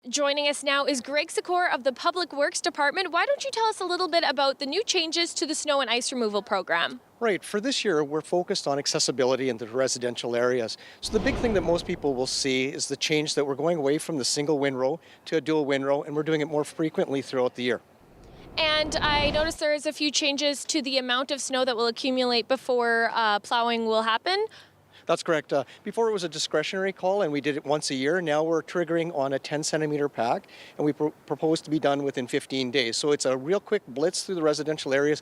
Joining us now is Greg Secor of the Public Works Department. Why don't you tell us a little bit about the new changes to the snow and ice removal program? Right. For this year, we're focused on accessibility in the residential areas. So the big thing that most people will see is the change that we're going away from the single windrow to a dual windrow, and we're doing it more frequently throughout the year. And I noticed there is a few changes to the amount of snow that will accumulate before plowing will happen. That's correct. Before it was a discretionary call and we did it once a year. Now we're triggering on a 10 centimeter pack and we propose to be done within 15 days. So it's a real quick blitz through the residential areas,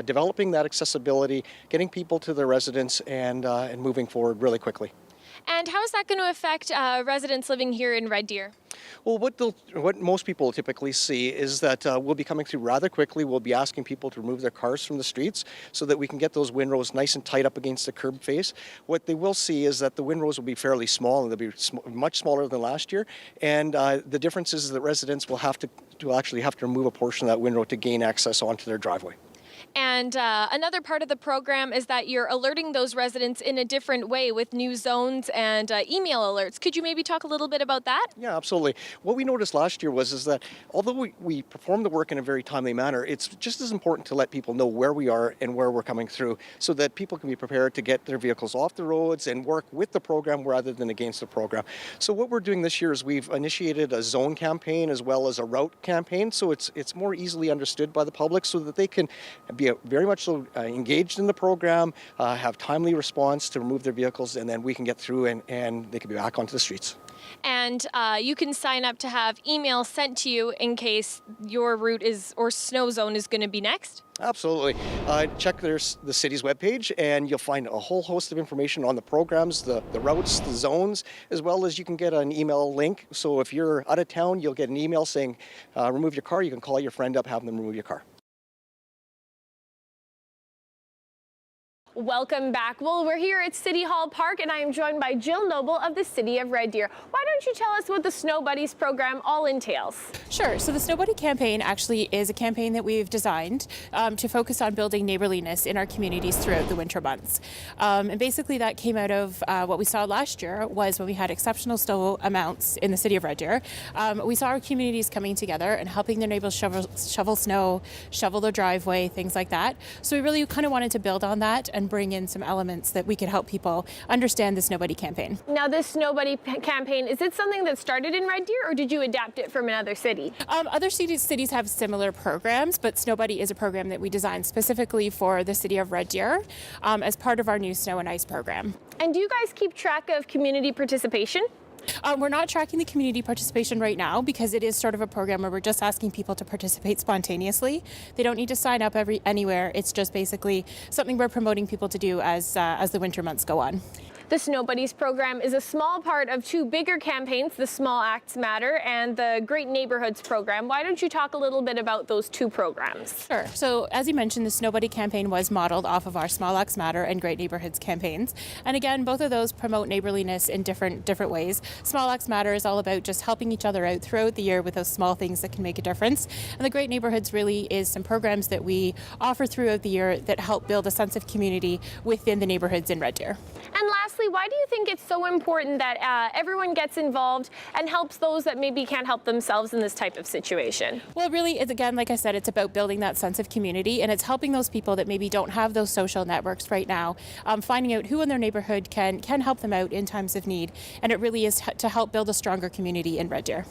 developing that accessibility, getting people to their residence and moving forward really quickly. And how is that going to affect residents living here in Red Deer? Well, what most people typically see is that we'll be coming through rather quickly. We'll be asking people to remove their cars from the streets so that we can get those windrows nice and tight up against the curb face. What they will see is that the windrows will be fairly small and they'll be much smaller than last year. And the difference is that residents will have to actually have to remove a portion of that windrow to gain access onto their driveway. And another part of the program is that you're alerting those residents in a different way with new zones and email alerts. Could you maybe talk a little bit about that? Yeah, absolutely. What we noticed last year is that although we perform the work in a very timely manner, it's just as important to let people know where we are and where we're coming through so that people can be prepared to get their vehicles off the roads and work with the program rather than against the program. So what we're doing this year is we've initiated a zone campaign as well as a route campaign, so it's more easily understood by the public so that they can be very much so engaged in the program, have timely response to remove their vehicles, and then we can get through and they can be back onto the streets. And you can sign up to have emails sent to you in case your route or snow zone is going to be next? Absolutely. Check the city's webpage and you'll find a whole host of information on the programs, the routes, the zones, as well as you can get an email link. So if you're out of town, you'll get an email saying, remove your car. You can call your friend up, have them remove your car. Welcome back. Well, we're here at City Hall Park, and I am joined by Jill Noble of the City of Red Deer. Why don't you tell us what the Snow Buddies program all entails? Sure. So the Snow Buddy campaign actually is a campaign that we've designed to focus on building neighborliness in our communities throughout the winter months. And basically that came out of what we saw last year was when we had exceptional snow amounts in the City of Red Deer. We saw our communities coming together and helping their neighbors shovel snow, shovel their driveway, things like that. So we really kind of wanted to build on that and bring in some elements that we could help people understand the Snow Buddy campaign. Now, this Snow Buddy campaign, is it something that started in Red Deer, or did you adapt it from another city? Other cities have similar programs, but Snow Buddy is a program that we designed specifically for the City of Red Deer as part of our new snow and ice program. And do you guys keep track of community participation? We're not tracking the community participation right now because it is sort of a program where we're just asking people to participate spontaneously. They don't need to sign up anywhere. It's just basically something we're promoting people to do as the winter months go on. The Snow Buddies program is a small part of two bigger campaigns, the Small Acts Matter and the Great Neighborhoods program. Why don't you talk a little bit about those two programs? Sure. So as you mentioned, the Snow Buddy campaign was modeled off of our Small Acts Matter and Great Neighborhoods campaigns. And again, both of those promote neighborliness in different ways. Small Acts Matter is all about just helping each other out throughout the year with those small things that can make a difference. And the Great Neighborhoods really is some programs that we offer throughout the year that help build a sense of community within the neighborhoods in Red Deer. And lastly, why do you think it's so important that everyone gets involved and helps those that maybe can't help themselves in this type of situation? Well, really, it's, again, like I said, it's about building that sense of community, and it's helping those people that maybe don't have those social networks right now, finding out who in their neighborhood can help them out in times of need. And it really is to help build a stronger community in Red Deer.